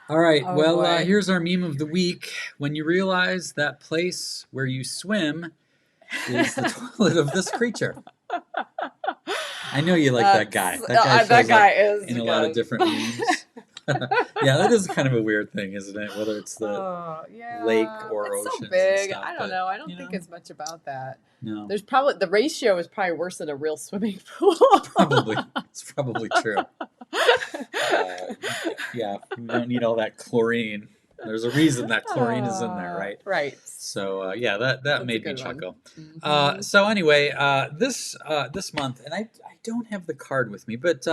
All right. Oh Well, boy. here's our meme of the week. When you realize that place where you swim is the toilet of this creature. I know you like that guy. That guy That shows up guy is in a lot of good. different memes. Yeah, that is kind of a weird thing, isn't it? Whether it's the Oh, lake yeah. or It's so oceans and big. stuff, I don't but know. I don't you think know, it's much about that. no, There's probably the ratio is probably worse than a real swimming pool. probably it's probably true. Yeah, we don't need all that chlorine. There's a reason that chlorine is in there, right? Right. So yeah, that That's a made me good one. chuckle. Hmm. So anyway, this month, and I don't have the card with me, but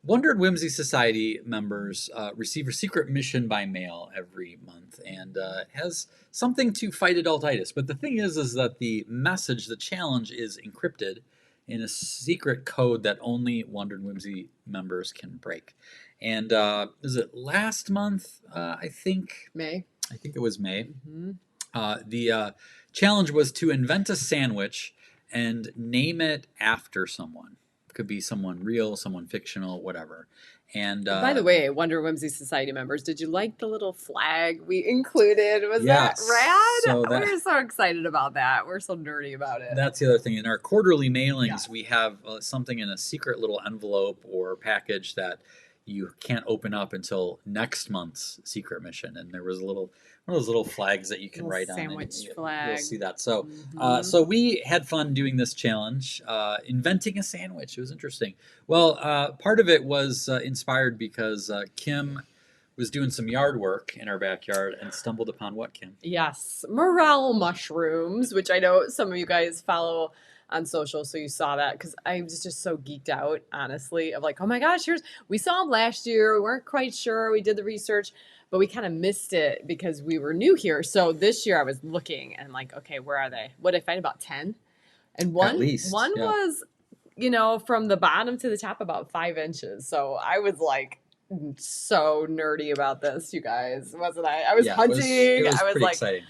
Wonder and Whimsy Society members receive a secret mission by mail every month, and it has something to fight adultitis. But the thing is that the message, the challenge, is encrypted in a secret code that only Wonder and Whimsy members can break. And is it last month? I think May. I think it was May. Hmm. The challenge was to invent a sandwich and name it after someone. It could be someone real, someone fictional, whatever. And By the way, Wonder Whimsy Society members, did you like the little flag we included? Was that yes, rad? so We're so excited about that. We're so nerdy about it. that's the other thing. In our quarterly mailings, Yes. we have something in a secret little envelope or package that you can't open up until next month's secret mission. And there was a little one of those little flags that you can Little write on, and sandwich you'll flag. see that. So, Mhm. so we had fun doing this challenge, inventing a sandwich. It was interesting. Well, part of it was inspired because Kim was doing some yard work in our backyard and stumbled upon what, Kim? Yes, morel mushrooms, which I know some of you guys follow on social, so you saw that because I was just so geeked out, honestly, of like, oh my gosh, we saw them last year. We weren't quite sure. We did the research, but we kind of missed it because we were new here. So this year I was looking and like, okay, where are they? What did I find? About 10? And At one least, one yeah. was, from the bottom to the top about 5 inches. So I was like so nerdy about this, you guys, wasn't I? I was Yeah, hunting. it was I was pretty like exciting.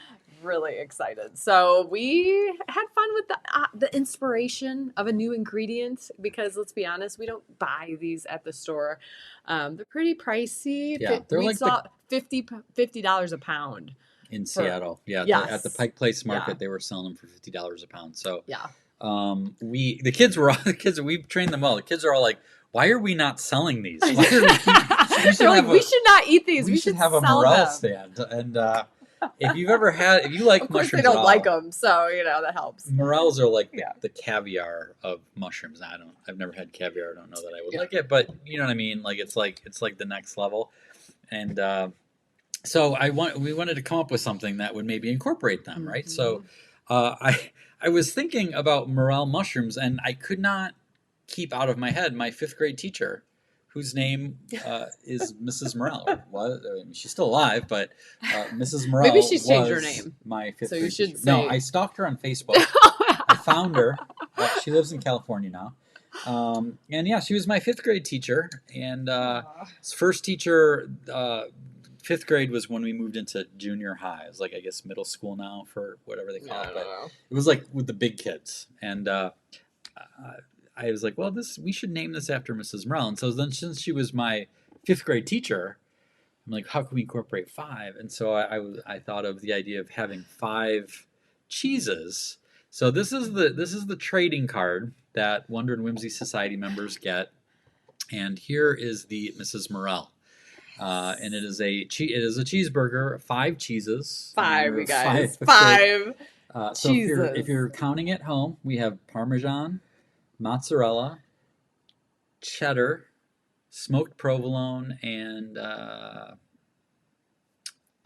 really excited. So we had fun with the inspiration of a new ingredient because let's be honest, we don't buy these at the store. They're pretty pricey. Yeah, they're We like the saw $50 a pound in for Seattle. Yeah, at the yes, Pike Place yeah, Market, they were selling them for $50 a pound. So yeah. the kids were all the kids. We trained them well. The kids are all like, "Why are we not selling these? Why are we They're like, have we should not eat these. we We should should have a sell morel them. stand." And if you like Of course, they mushrooms at don't like all, them, so that helps. morels are like Yeah, the caviar of mushrooms. I've never had caviar. I don't know that I would yeah. like it, but you know what I mean. Like it's like the next level. And so we wanted to come up with something that would maybe incorporate them, right? So Mhm. I was thinking about morel mushrooms, and I could not keep out of my head my fifth grade teacher, whose name is Mrs. Morel. Or was I mean, she's still alive, but Mrs. Morel Maybe she's changed her was name, my fifth so you grade should teacher. No, say. I stalked her on Facebook. I found her. She lives in California now. And yeah, she was my fifth grade teacher, and first teacher. Fifth grade was when we moved into junior high. It's like I guess middle school now for whatever they call I it, don't but know. it was like with the big kids. And I was like, well, we should name this after Mrs. Morel. And so then since she was my fifth grade teacher, I'm like, how can we incorporate five? And so I thought of the idea of having 5 cheeses. So this is the trading card that Wonder and Whimsy Society members get, and here is the Mrs. Morel. And it is a cheeseburger, 5 cheeses. Five, you guys. Fifth Five grade. So if cheeses. you're counting at home, we have Parmesan, mozzarella, cheddar, smoked provolone, and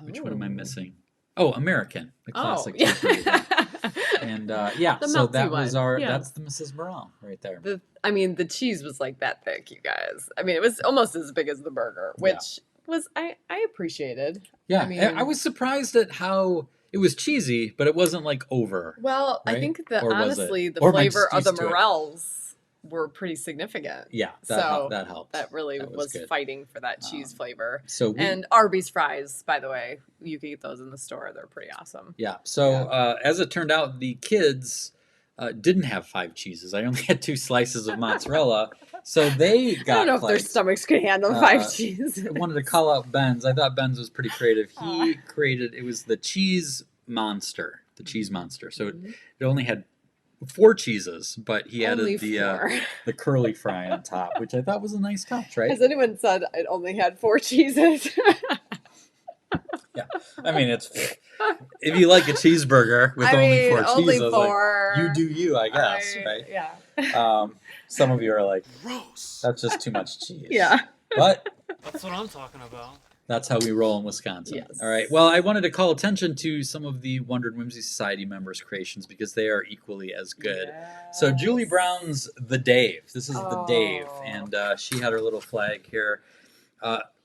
which one am I missing? Oh, American, the classic yeah. cheeseburger. And yeah, The so melty that was one. Yeah. that's the Mrs. Morel right there. The cheese was like that thick, you guys. I mean, it was almost as big as the burger, which was I appreciated. Yeah, I mean, I was surprised at how it was cheesy, but it wasn't like over. well, I Right? think Or was honestly, it? the Or am I flavor just of the used to it? morels were pretty significant. Yeah, So that helped. that really That was good. fighting for that cheese flavor. So And Arby's fries, by the way, you can get those in the store. They're pretty awesome. yeah. So Yeah. as it turned out, the kids didn't have 5 cheeses. I only had 2 slices of mozzarella. So they I don't got know if their plagued. stomachs could handle 5 cheeses. I wanted to call out Ben's. I thought Ben's was pretty creative. He Aw. created, it was the cheese monster. The cheese monster. So Mhm. it only had 4 cheeses, but he Only added 4. the curly fry on top, which I thought was a nice touch, right? Has anyone said it only had 4 cheeses? Yeah. I mean, it's if you like a cheeseburger with only 4 only cheeses, 4. like, you do you, I guess, right? Yeah. Some of you are like, Gross. that's just too much cheese. Yeah. But That's what I'm talking about. that's how we roll in Wisconsin. Yes. All right. Well, I wanted to call attention to some of the Wonder and Whimsy Society members' creations because they are equally as good. So Julie Brown's The Dave. This is The Dave. Oh. And she had her little flag here.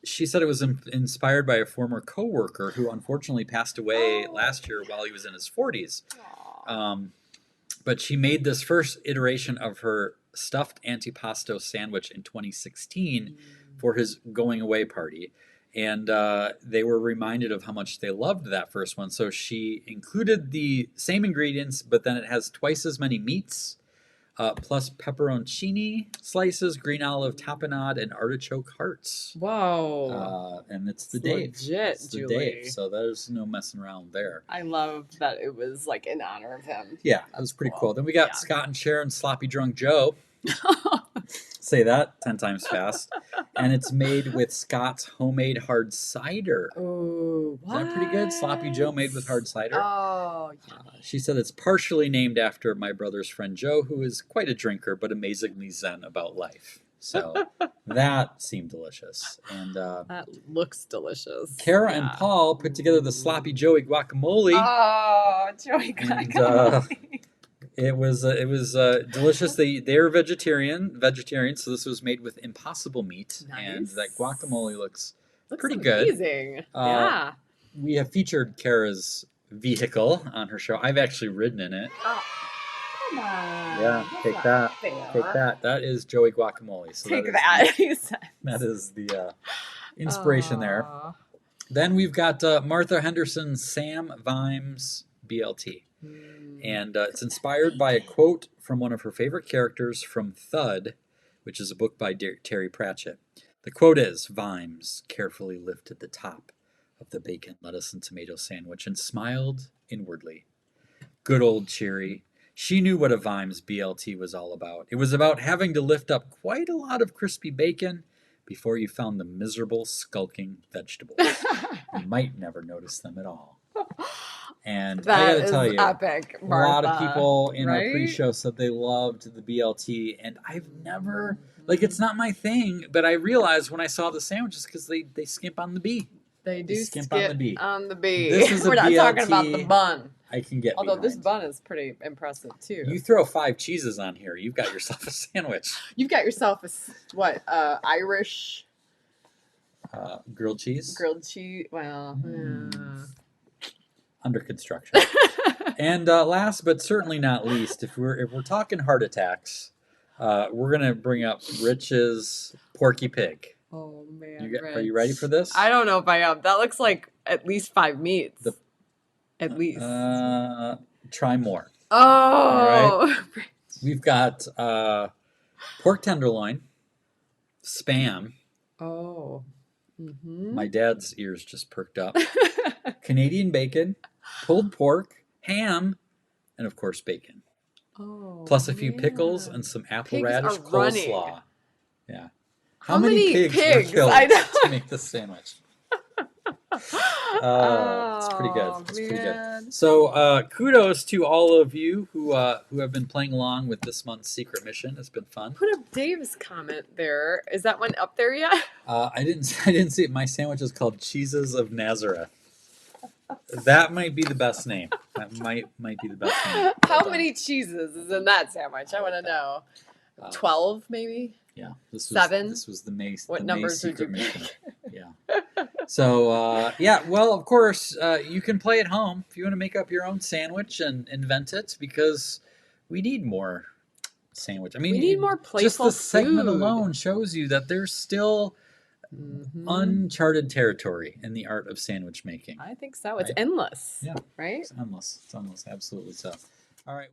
She said it was inspired by a former coworker who unfortunately passed away last year while he was in his 40s. But she made this first iteration of her stuffed antipasto sandwich in 2016 for his going away party. And they were reminded of how much they loved that first one. So she included the same ingredients, but then it has twice as many meats, plus pepperoncini slices, green olive tapenade, and artichoke hearts. Whoa. And it's the It's Dave. legit, It's the Julie. Dave. So there's no messing around there. I love that it was like in honor of him. Yeah, that was pretty cool. cool. Then we got Yeah. Scott and Sharon Sloppy Drunk Joe. Say that 10 times fast. And it's made with Scott's homemade hard cider. Oh, Is that pretty good? Sloppy Joe made with hard cider. Oh, yeah. She said it's partially named after my brother's friend Joe, who is quite a drinker but amazingly zen about life. So that seemed delicious. And That looks delicious. Kara Yeah. and Paul put together the Sloppy Joey guacamole. Oh, Joey And, guacamole. It was delicious. They're vegetarian, so this was made with impossible meat, and Nice. that guacamole looks pretty amazing. good. Yeah. We have featured Kara's vehicle on her show. I've actually ridden in it. Oh, come on. Yeah, That's take not that. fair. Take that. That is Joey Guacamole. So Take that. He said. That is the inspiration there. Aw. Then we've got Martha Henderson's Sam Vimes BLT. And it's inspired by a quote from one of her favorite characters from Thud, which is a book by Terry Pratchett. The quote is, Vimes carefully lifted the top of the bacon, lettuce, and tomato sandwich and smiled inwardly. Good old Cheery. She knew what a Vimes BLT was all about. It was about having to lift up quite a lot of crispy bacon before you found the miserable, skulking vegetables. You might never notice them at all. And I That gotta tell is you, epic, a lot of Martha, people in our right? pre-show said they loved the BLT, and I've never, like, it's not my thing, but I realized when I saw the sandwiches because they skimp on the B. They do skimp skip on the B. on the B. This is a We're not talking about BLT. the bun. I can get Although this behind. bun is pretty impressive too. You throw 5 cheeses on here, you've got yourself a sandwich. You've got yourself Irish Grilled cheese, grilled cheese. Well, under construction. And last but certainly not least, if we're talking heart attacks, we're gonna bring up Rich's Porky Pig. oh man, Are you ready for this? I don't know if I am. That looks like at least 5 meats. At least. Try more. Oh. We've got pork tenderloin, Spam. Oh. Mm-hmm. My dad's ears just perked up. Canadian bacon, pulled pork, ham, and of course bacon. Oh. Plus a few pickles man. and some apple Pigs radish are running. coleslaw. Yeah. How many pigs pigs? were killed I know. to make this sandwich? It's pretty good. It's pretty good. Man. So kudos to all of you who have been playing along with this month's secret mission. It's been fun. Put up Dave's comment there. Is that one up there yet? I didn't see it. My sandwich is called Cheeses of Nazareth. That might be the best name. That might be the best name. How many cheeses is in that sandwich? I want to know. 12 maybe? Yeah. This 7? This was the May. What the numbers May would secret you mission. Yeah. So yeah. Well, of course, you can play at home if you want to make up your own sandwich and invent it because we need more sandwich. I mean, We need more just playful the segment food. alone shows you that there's still Mhm. uncharted territory in the art of sandwich making. I think so. It's Right? endless. Yeah. Right? It's endless. It's endless. Absolutely so. All right.